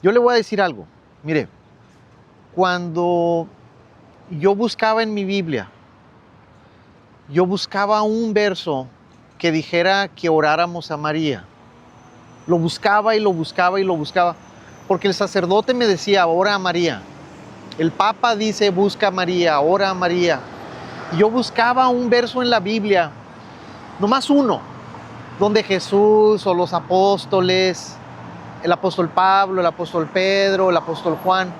Yo le voy a decir algo. Mire, cuando yo buscaba en mi Biblia, yo buscaba un verso que dijera que oráramos a María. Lo buscaba y lo buscaba y lo buscaba, porque el sacerdote me decía, ora a María. El Papa dice, busca a María, ora a María. Y yo buscaba un verso en la Biblia, nomás uno, donde Jesús o los apóstoles, el apóstol Pablo, el apóstol Pedro, el apóstol Juan,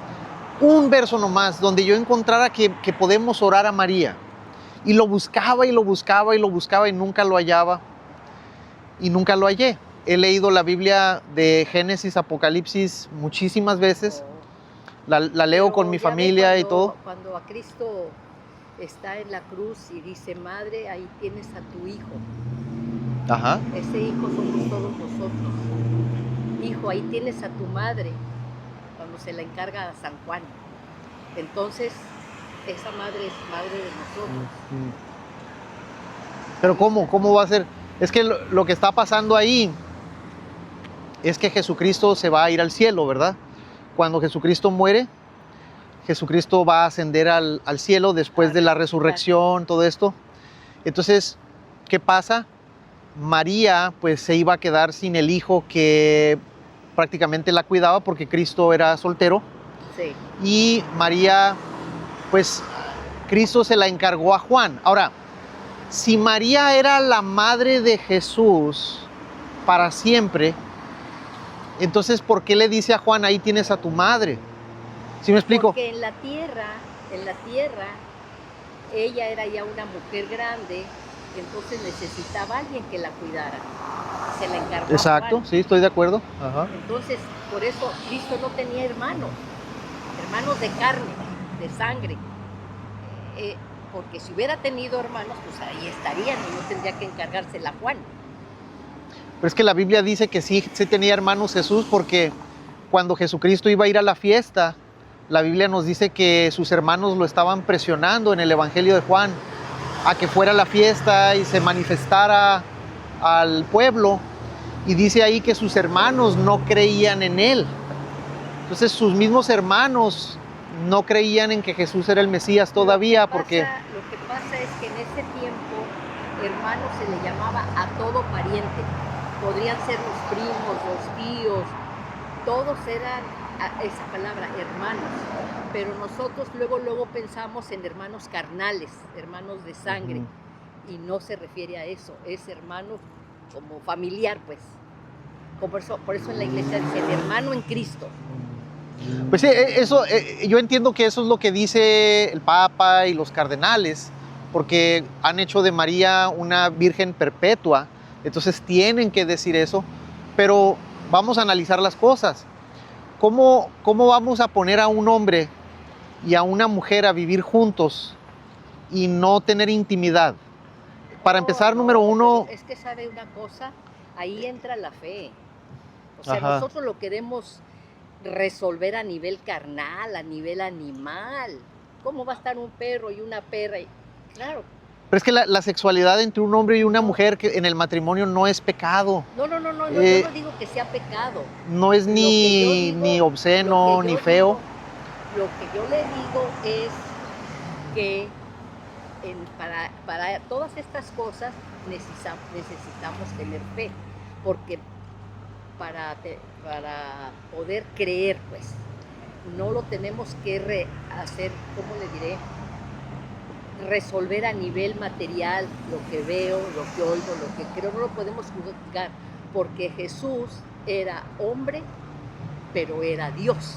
un verso nomás, donde yo encontrara que podemos orar a María. Y lo buscaba y lo buscaba y lo buscaba y nunca lo hallaba. Y nunca lo hallé. He leído la Biblia de Génesis, Apocalipsis muchísimas veces. La leo Pero con mi ya ve familia y todo. Cuando a Cristo está en la cruz y dice, madre, ahí tienes a tu hijo. Ajá. Ese hijo somos todos nosotros. Hijo, ahí tienes a tu madre, cuando se la encarga a San Juan. Entonces, esa madre es madre de nosotros. Pero ¿cómo va a ser? Es que lo que está pasando ahí es que Jesucristo se va a ir al cielo, ¿verdad? Cuando Jesucristo muere, Jesucristo va a ascender al cielo después de la resurrección, todo esto. Entonces, ¿qué pasa? María pues se iba a quedar sin el hijo que prácticamente la cuidaba porque Cristo era soltero. Sí. Y María, pues Cristo se la encargó a Juan. Ahora, si María era la madre de Jesús para siempre, entonces ¿por qué le dice a Juan, ahí tienes a tu madre? ¿Sí me explico? Porque en la tierra, ella era ya una mujer grande, entonces necesitaba a alguien que la cuidara. Se la encargó. Exacto, a Juan. sí, estoy de acuerdo. Ajá. Entonces, por eso Cristo no tenía hermanos de carne, de sangre. Porque si hubiera tenido hermanos, pues ahí estarían y no tendría que encargársela a Juan. Pero es que la Biblia dice que sí tenía hermanos Jesús, porque cuando Jesucristo iba a ir a la fiesta, la Biblia nos dice que sus hermanos lo estaban presionando en el Evangelio de Juan a que fuera a la fiesta y se manifestara al pueblo, y dice ahí que sus hermanos no creían en él. Entonces sus mismos hermanos no creían en que Jesús era el Mesías todavía, Lo que pasa es que en ese tiempo hermano se le llamaba a todo pariente. Podrían ser los primos, los tíos, todos eran esa palabra, hermanos. Pero nosotros luego pensamos en hermanos carnales, hermanos de sangre, y no se refiere a eso, es hermano como familiar, pues. Por eso en la iglesia dice el hermano en Cristo. Pues sí, eso, yo entiendo que eso es lo que dice el Papa y los cardenales, porque han hecho de María una virgen perpetua, entonces tienen que decir eso, pero vamos a analizar las cosas. ¿Cómo vamos a poner a un hombre y a una mujer a vivir juntos y no tener intimidad? Para empezar, número uno... Es que sabe una cosa, ahí entra la fe. O sea, Ajá. Nosotros lo queremos resolver a nivel carnal, a nivel animal. ¿Cómo va a estar un perro y una perra? Claro. Pero es que la sexualidad entre un hombre y una mujer que en el matrimonio no es pecado. No, yo no digo que sea pecado. No es ni obsceno, ni feo. Lo que yo le digo es que para todas estas cosas necesitamos tener fe, porque para poder creer, pues, no lo tenemos que hacer, ¿cómo le diré? Resolver a nivel material lo que veo, lo que oigo, lo que creo, no lo podemos juzgar, porque Jesús era hombre, pero era Dios,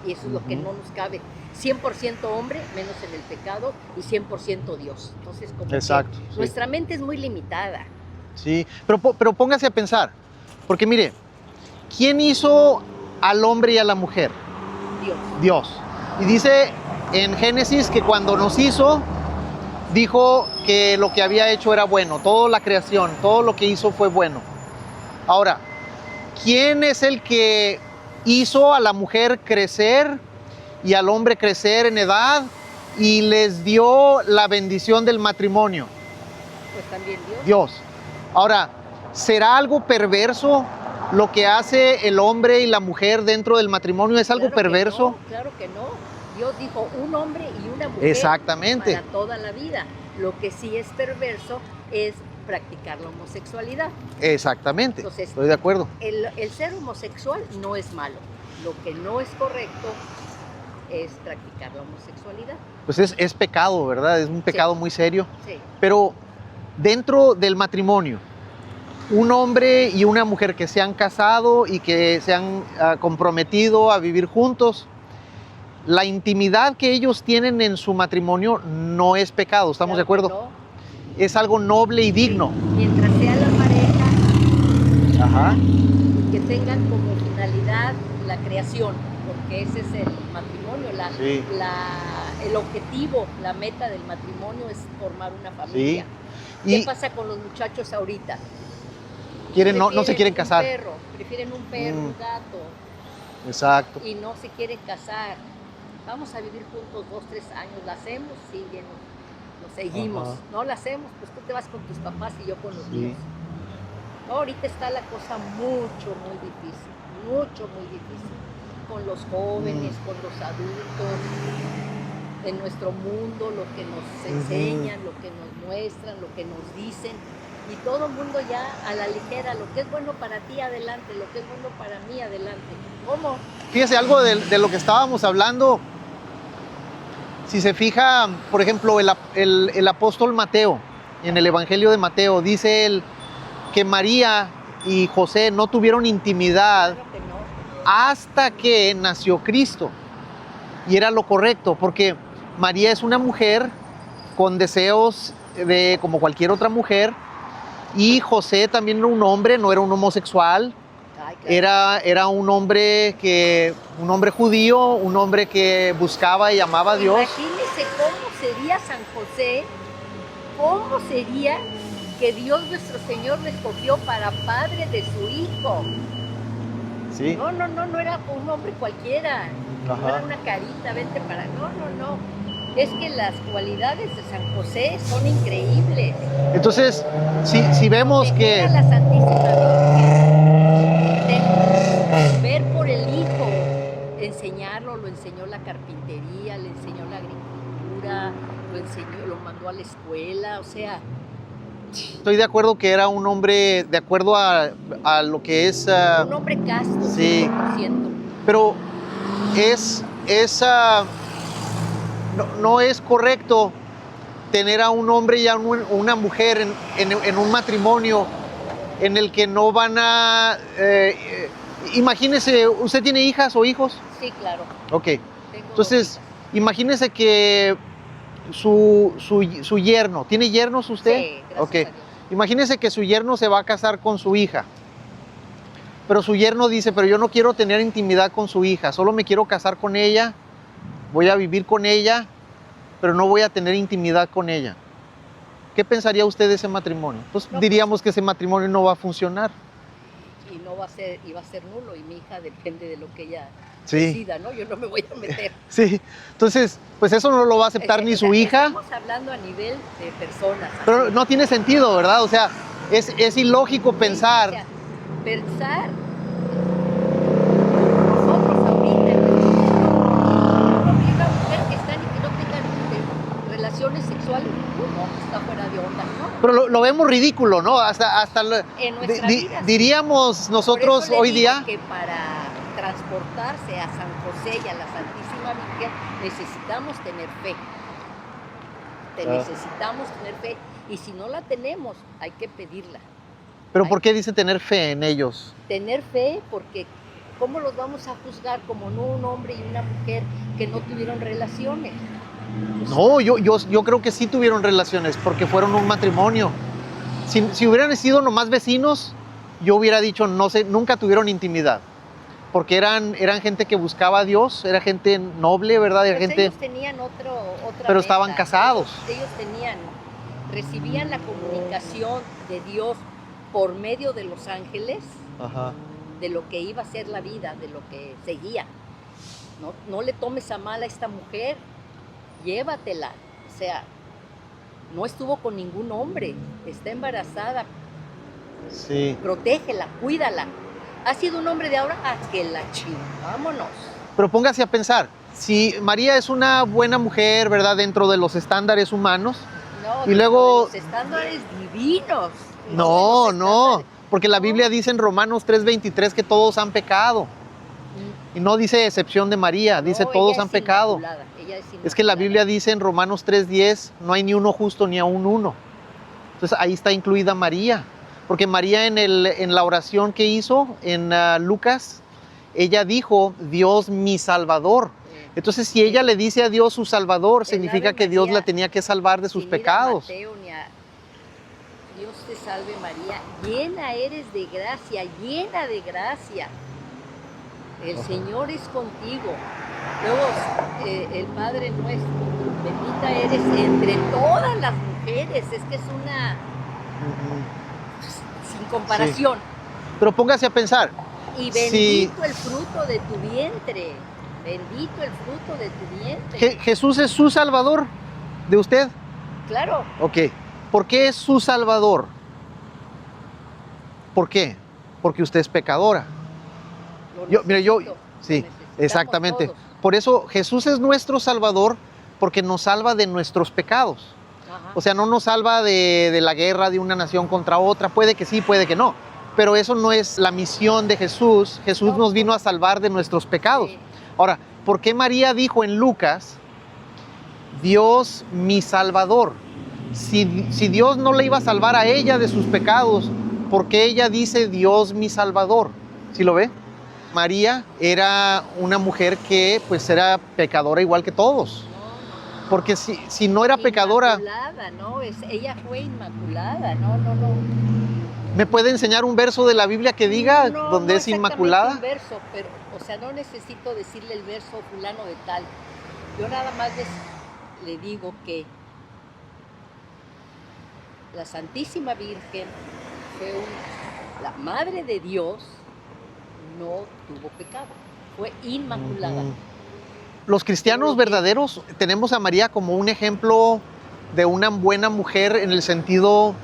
y eso es lo que no nos cabe. 100% hombre, menos en el pecado, y 100% Dios. Entonces, como exacto, que sí. Nuestra mente es muy limitada. Sí, pero póngase a pensar, porque mire, ¿quién hizo al hombre y a la mujer? Dios. Y dice en Génesis que cuando nos hizo, dijo que lo que había hecho era bueno, toda la creación, todo lo que hizo fue bueno. Ahora, ¿quién es el que hizo a la mujer crecer y al hombre crecer en edad y les dio la bendición del matrimonio? Pues también Dios. Dios. Ahora, ¿será algo perverso lo que hace el hombre y la mujer dentro del matrimonio es algo Claro que perverso? no, claro que no. Dios dijo un hombre y una mujer Exactamente. para toda la vida. Lo que sí es perverso es practicar la homosexualidad. Exactamente. Entonces, Estoy de acuerdo. El ser homosexual no es malo. Lo que no es correcto es practicar la homosexualidad. Pues es pecado, ¿verdad? Es un pecado muy serio. Sí. Pero dentro del matrimonio, un hombre y una mujer que se han casado y que se han comprometido a vivir juntos, la intimidad que ellos tienen en su matrimonio no es pecado, ¿estamos de Claro que acuerdo? no. Es algo noble y digno. Sí, mientras sea la pareja Ajá. que tengan como finalidad la creación, porque ese es el matrimonio, Sí. el objetivo, la meta del matrimonio es formar una familia. Sí. ¿Qué pasa con los muchachos ahorita? No se quieren casar. Prefieren un perro, un gato, Exacto. y no se quieren casar. Vamos a vivir juntos 2, 3 años, ¿la hacemos? Sí, bien, nos seguimos. Ajá. No la hacemos, pues tú te vas con tus papás y yo con los Sí. míos. No, ahorita está la cosa mucho, muy difícil, muy difícil. Con los jóvenes, con los adultos, en nuestro mundo, lo que nos enseñan, lo que nos muestran, lo que nos dicen. Y todo el mundo ya a la ligera, lo que es bueno para ti, adelante, lo que es bueno para mí, adelante. ¿Cómo? Fíjese, algo de lo que estábamos hablando, si se fija, por ejemplo, el apóstol Mateo, en el Evangelio de Mateo, dice él que María y José no tuvieron intimidad Claro que no. hasta que nació Cristo. Y era lo correcto, porque María es una mujer con deseos como cualquier otra mujer, y José también era un hombre, no era un homosexual. Ay, claro. Era un hombre judío, un hombre que buscaba y amaba a Dios. Imagínese cómo sería San José, cómo sería que Dios nuestro Señor le escogió para padre de su hijo. Sí. No era un hombre cualquiera, no Ajá. era una carita, vente para... No. Es que las cualidades de San José son increíbles. Entonces, si vemos que... Era la Santísima Virgen, ver por el hijo, enseñarlo, lo enseñó la carpintería, le enseñó la agricultura, lo mandó a la escuela, o sea... Estoy de acuerdo que era un hombre, de acuerdo a lo que es... un hombre casto, sí. 100%. Pero no es correcto tener a un hombre y a una mujer en un matrimonio en el que no van a... imagínese, ¿usted tiene hijas o hijos? Sí, claro. Ok. Tengo Entonces, imagínese que su yerno, ¿tiene yernos usted? Sí, gracias Ok. a Dios. Imagínese que su yerno se va a casar con su hija, pero su yerno dice, pero yo no quiero tener intimidad con su hija, solo me quiero casar con ella, voy a vivir con ella, pero no voy a tener intimidad con ella. ¿Qué pensaría usted de ese matrimonio? Pues No, diríamos que ese matrimonio no va a funcionar. Y no va a ser, y va a ser nulo, y mi hija depende de lo que ella Sí. decida, ¿no? Yo no me voy a meter. Sí, entonces, pues eso no lo va a aceptar ni su hija. Estamos hablando a nivel de personas. Pero así. no tiene sentido, ¿verdad? O sea, es ilógico O pensar. sea, pensar nosotros ahorita, un hombre y una mujer que están y que no tengan relaciones sexuales, no, está fuera de onda, ¿no? Pero lo vemos ridículo, ¿no? En nuestra vida, sí. diríamos nosotros Por eso le hoy digo día. que para transportarse a San José y a la Santísima Virgen necesitamos tener fe. Necesitamos tener fe. Y si no la tenemos, hay que pedirla. Pero ¿por qué dice tener fe en ellos? Tener fe porque ¿cómo los vamos a juzgar como no un hombre y una mujer que no tuvieron relaciones? Pues, No, yo creo que sí tuvieron relaciones porque fueron un matrimonio. Si hubieran sido nomás vecinos, yo hubiera dicho, no sé, nunca tuvieron intimidad. Porque eran gente que buscaba a Dios, era gente noble, ¿verdad? Era pues gente... ellos tenían otra Pero estaban meta. casados. Ellos recibían la comunicación de Dios por medio de los ángeles, Ajá. de lo que iba a ser la vida, de lo que seguía. No le tomes a mal a esta mujer, llévatela. O sea, no estuvo con ningún hombre, está embarazada, Sí. protégela, cuídala. ¿Ha sido un hombre de ahora? Ah, que la chiva, vámonos. Pero póngase a pensar, si María es una buena mujer, ¿verdad? Dentro de los estándares humanos, No, y luego... los estándares divinos. No, los no, estándares- porque la no. Biblia dice en Romanos 3:23 que todos han pecado. Y no dice excepción de María, dice No, todos ella han es pecado. inmaculada, ella es Es que la inmaculada. Biblia dice en Romanos 3:10, no hay ni uno justo ni aún uno. Entonces ahí está incluida María. Porque María en la oración que hizo en Lucas, ella dijo, Dios mi Salvador. Entonces si ella le dice a Dios su Salvador, significa Ave que Dios María, la tenía que salvar de sus sin ir a pecados. Mateo ni a Dios te salve María, llena eres de gracia, llena de gracia. El Señor es contigo. Luego el Padre nuestro, bendita eres entre todas las mujeres. Es que es una sin comparación. Pero póngase a pensar, Y si bendito el fruto de tu vientre. Bendito el fruto de tu vientre. Jesús es su Salvador de usted, Claro. ok, ¿por qué es su Salvador? ¿Por qué? Porque usted es pecadora. Mire, Lo sí, necesitamos exactamente. todos. Por eso Jesús es nuestro Salvador porque nos salva de nuestros pecados. Ajá. O sea, no nos salva de la guerra de una nación contra otra. Puede que sí, puede que no. Pero eso no es la misión de Jesús. Jesús No, nos vino a salvar de nuestros pecados. Sí. Ahora, ¿por qué María dijo en Lucas, Dios mi Salvador? Si Dios no le iba a salvar a ella de sus pecados, ¿por qué ella dice Dios mi Salvador? ¿Sí lo ve? María era una mujer que pues era pecadora igual que todos. Porque si no era pecadora... Inmaculada, ¿no? Ella fue inmaculada, no. ¿Me puede enseñar un verso de la Biblia que diga No, donde no es exactamente inmaculada? un verso, pero, o sea, no necesito decirle el verso fulano de tal. Yo nada más le digo que la Santísima Virgen fue la Madre de Dios, no tuvo pecado, fue inmaculada. Los cristianos verdaderos tenemos a María como un ejemplo de una buena mujer en el sentido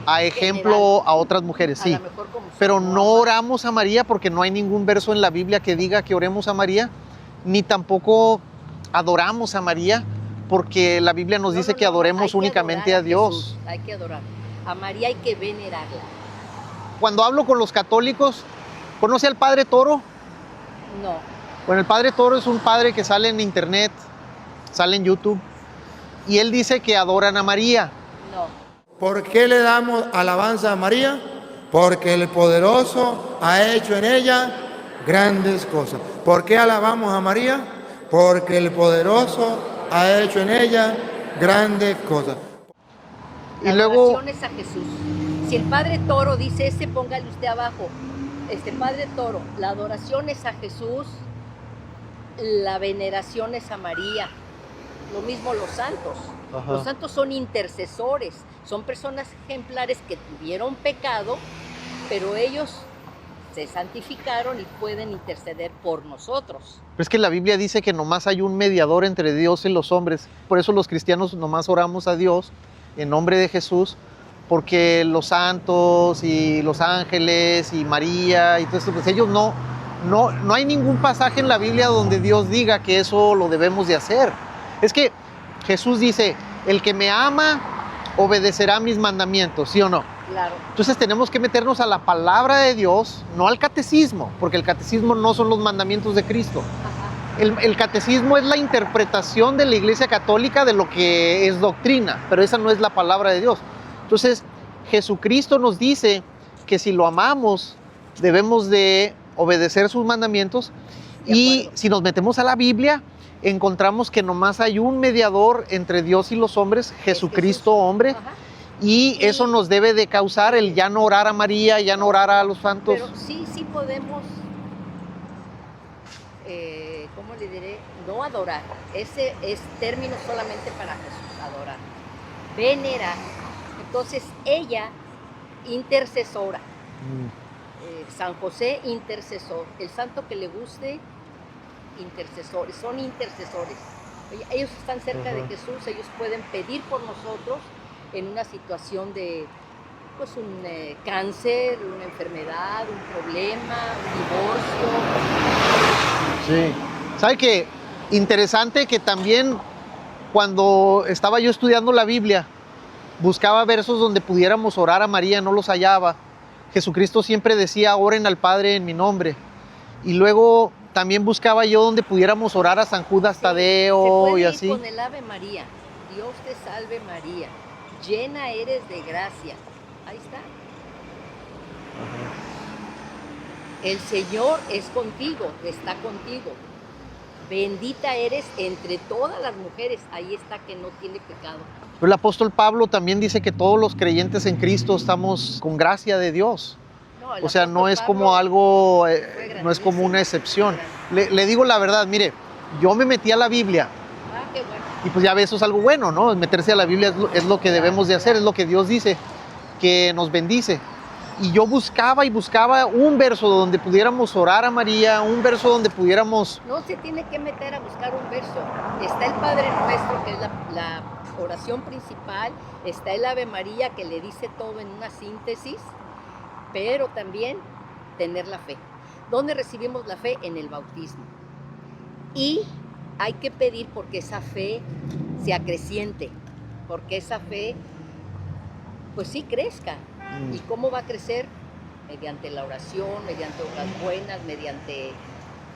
a ejemplo General. a otras mujeres, A sí. lo mejor como Pero su no mamá. oramos a María porque no hay ningún verso en la Biblia que diga que oremos a María, ni tampoco adoramos a María porque la Biblia nos dice que adoremos hay que únicamente adorar a Dios. Jesús, hay que adorar. A María hay que venerarla. Cuando hablo con los católicos, ¿conoce al Padre Toro? No, Bueno, el Padre Toro es un padre que sale en internet, sale en YouTube, y él dice que adoran a María. no. ¿Por qué le damos alabanza a María? Porque el poderoso ha hecho en ella grandes cosas. ¿Por qué alabamos a María? Porque el poderoso ha hecho en ella grandes cosas. La Y luego, adoración es a Jesús. Si el Padre Toro dice póngale usted abajo, Padre Toro, la adoración es a Jesús, la veneración es a María. Lo mismo los santos. Ajá. Los santos son intercesores, son personas ejemplares que tuvieron pecado, pero ellos se santificaron y pueden interceder por nosotros. es que la Biblia dice que nomás hay un mediador entre Dios y los hombres. Por eso los cristianos nomás oramos a Dios en nombre de Jesús, porque los santos y los ángeles y María y todo esto, pues ellos no hay ningún pasaje en la Biblia donde Dios diga que eso lo debemos de hacer. Es que Jesús dice, el que me ama obedecerá mis mandamientos, ¿sí o no? Claro. Entonces tenemos que meternos a la palabra de Dios, no al catecismo, porque el catecismo no son los mandamientos de Cristo. Ajá. El catecismo es la interpretación de la Iglesia Católica de lo que es doctrina, pero esa no es la palabra de Dios. Entonces, Jesucristo nos dice que si lo amamos, debemos de obedecer sus mandamientos. Y si nos metemos a la Biblia, encontramos que nomás hay un mediador entre Dios y los hombres, Jesucristo hombre. Ajá. Y eso nos debe de causar el ya no orar a María, ya no orar a los santos. Pero sí podemos, ¿cómo le diré? No adorar. Ese es término solamente para Jesús, adorar. Venerar. Entonces ella, intercesora. San José, intercesor. El santo que le guste, intercesores. Son intercesores. Ellos están cerca de Jesús, ellos pueden pedir por nosotros en una situación de pues un cáncer, una enfermedad, un problema, un divorcio. Sí. ¿Sabe qué? Interesante que también cuando estaba yo estudiando la Biblia, buscaba versos donde pudiéramos orar a María, no los hallaba. Jesucristo siempre decía, oren al Padre en mi nombre. Y luego también buscaba yo donde pudiéramos orar a San Judas Sí, Tadeo se puede y ir así. con el Ave María. Dios te salve María, llena eres de gracia. Ahí está. El Señor es contigo, está contigo. Bendita eres entre todas las mujeres. Ahí está que no tiene pecado. Pero el apóstol Pablo también dice que todos los creyentes en Cristo estamos con gracia de Dios. No, el O sea, no apóstol es como Pablo algo, fue no es como una grandísimo. excepción. Le digo la verdad, mire, yo me metí a la Biblia Ah, qué bueno. y pues ya ve, eso es algo bueno, ¿no? Meterse a la Biblia es lo que debemos de hacer, es lo que Dios dice, que nos bendice. Y yo buscaba y buscaba un verso donde pudiéramos orar a María, un verso donde pudiéramos... No se tiene que meter a buscar un verso. Está el Padre Nuestro, que es la oración principal. Está el Ave María, que le dice todo en una síntesis. Pero también tener la fe. ¿Dónde recibimos la fe? En el bautismo. Y hay que pedir porque esa fe se acreciente. Porque esa fe, pues sí, crezca. ¿Y cómo va a crecer? Mediante la oración, mediante obras buenas, mediante,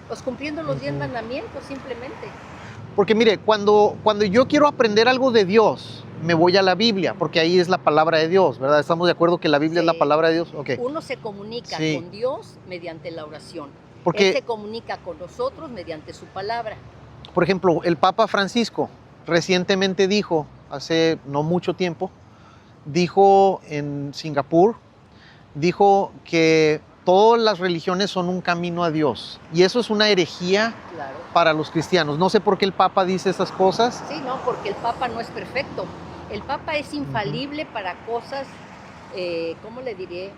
pues cumpliendo los 10 mandamientos simplemente. Porque mire, cuando yo quiero aprender algo de Dios, me voy a la Biblia, porque ahí es la palabra de Dios, ¿verdad? ¿Estamos de acuerdo que la Biblia es la Sí. palabra de Dios? Ok. Uno se comunica Sí. con Dios mediante la oración. Porque- Él se comunica con nosotros mediante su palabra. Por ejemplo, el Papa Francisco recientemente dijo, hace no mucho tiempo, dijo en Singapur, dijo que todas las religiones son un camino a Dios. Y eso es una herejía Claro. para los cristianos. No sé por qué el Papa dice esas cosas. Sí, no, porque el Papa no es perfecto. El Papa es infalible para cosas, ¿cómo le diré?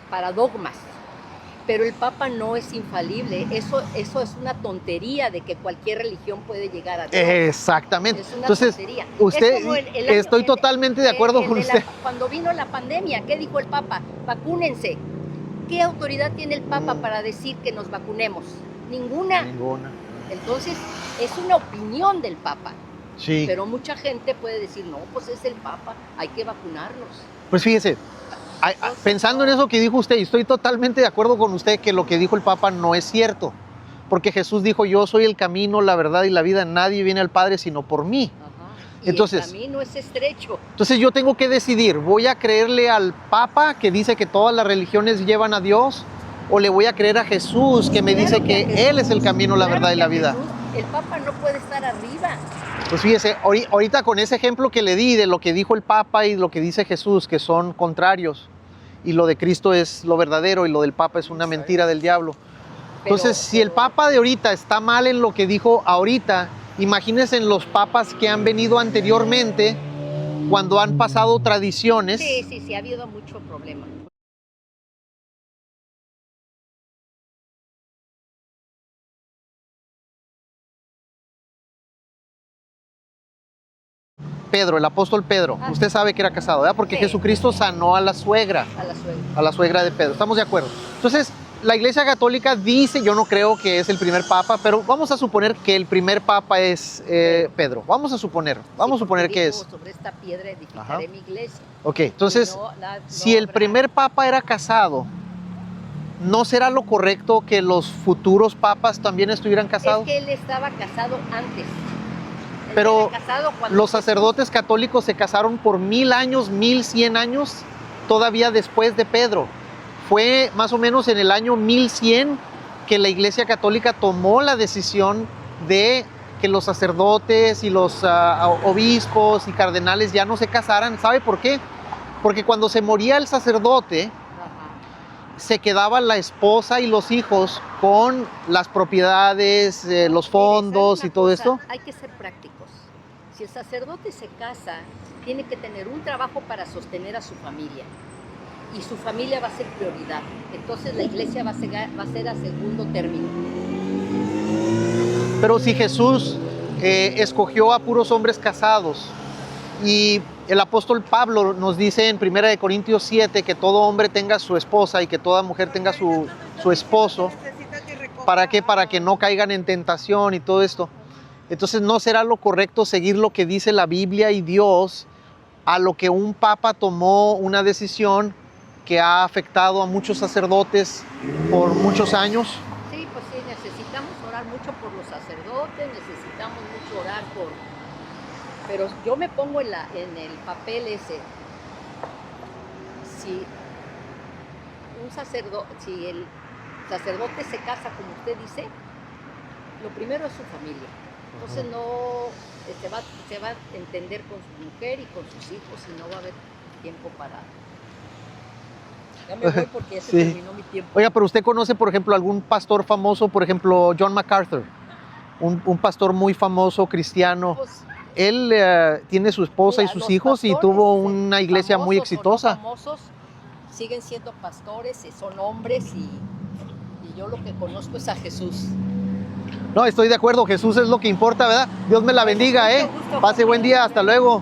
Para dogmas. Pero el Papa no es infalible. Eso es una tontería de que cualquier religión puede llegar a Dios. Exactamente. Es una Entonces, tontería. usted, Es como estoy totalmente de acuerdo con usted. Cuando vino la pandemia, ¿qué dijo el Papa? Vacúnense. ¿Qué autoridad tiene el Papa para decir que nos vacunemos? Ninguna. Ninguna. Entonces, es una opinión del Papa. Sí. Pero mucha gente puede decir, no, pues es el Papa, hay que vacunarnos. Pues fíjese, pensando en eso que dijo usted, y estoy totalmente de acuerdo con usted que lo que dijo el Papa no es cierto. Porque Jesús dijo, yo soy el camino, la verdad y la vida, nadie viene al Padre sino por mí. Ajá. Y Entonces- el camino es estrecho. Entonces yo tengo que decidir, ¿voy a creerle al Papa que dice que todas las religiones llevan a Dios? ¿O le voy a creer a Jesús que me Claro dice que que a Jesús, Él es el camino, la claro verdad y que la a vida? Jesús, el Papa no puede estar arriba. Pues fíjese, ahorita con ese ejemplo que le di de lo que dijo el Papa y lo que dice Jesús, que son contrarios, y lo de Cristo es lo verdadero y lo del Papa es una mentira del diablo. Entonces, si el Papa de ahorita está mal en lo que dijo ahorita, imagínense en los papas que han venido anteriormente, cuando han pasado tradiciones. Sí, ha habido mucho problema. Pedro, el apóstol Pedro, Ah. usted sabe que era casado, ¿verdad? Porque Sí. Jesucristo sanó a la suegra. A la suegra. De Pedro. ¿Estamos de acuerdo? Entonces, la Iglesia Católica dice, yo no creo que es el primer papa, pero vamos a suponer que el primer papa es Pedro. Vamos a suponer que es. Sobre esta piedra edificaré Ajá. mi iglesia. Ok, entonces, No si el habrá- primer papa era casado, ¿no será lo correcto que los futuros papas también estuvieran casados? Es que él estaba casado antes. Él Pero era casado cuando los Jesús- sacerdotes católicos se casaron por 1000 años, 1100 años, todavía después de Pedro. Fue más o menos en el año 1100 que la Iglesia Católica tomó la decisión de que los sacerdotes y los obispos y cardenales ya no se casaran. ¿Sabe por qué? Porque cuando se moría el sacerdote, Ajá. se quedaba la esposa y los hijos con las propiedades, los fondos Mire, y todo ¿sabes una esto. cosa? Hay que ser prácticos. Si el sacerdote se casa, tiene que tener un trabajo para sostener a su familia. Y su familia va a ser prioridad. Entonces la iglesia va a ser a segundo término. Pero si Jesús escogió a puros hombres casados y el apóstol Pablo nos dice en 1 de Corintios 7 que todo hombre tenga su esposa y que toda mujer tenga su esposo. ¿Para qué? Para que no caigan en tentación y todo esto. Entonces, ¿no será lo correcto seguir lo que dice la Biblia y Dios a lo que un papa tomó una decisión que ha afectado a muchos sacerdotes por muchos años? Sí, pues sí, necesitamos orar mucho por los sacerdotes, necesitamos mucho orar por... Pero yo me pongo en el papel ese. Si el sacerdote se casa, como usted dice, lo primero es su familia. Entonces se va a entender con su mujer y con sus hijos y no va a haber tiempo para... Ya me voy porque ya se Sí. terminó mi tiempo. Oiga, pero usted conoce, por ejemplo, algún pastor famoso, por ejemplo, John MacArthur, un pastor muy famoso cristiano. Pues, Él tiene su esposa mira, y sus los hijos y pastores, tuvo una iglesia muy famosos o no exitosa. famosos, siguen siendo pastores, son hombres y yo lo que conozco es a Jesús. No, estoy de acuerdo, Jesús es lo que importa, ¿verdad? Dios me la bendiga, Mucho ¿eh? gusto, Pase buen familia. día, hasta luego.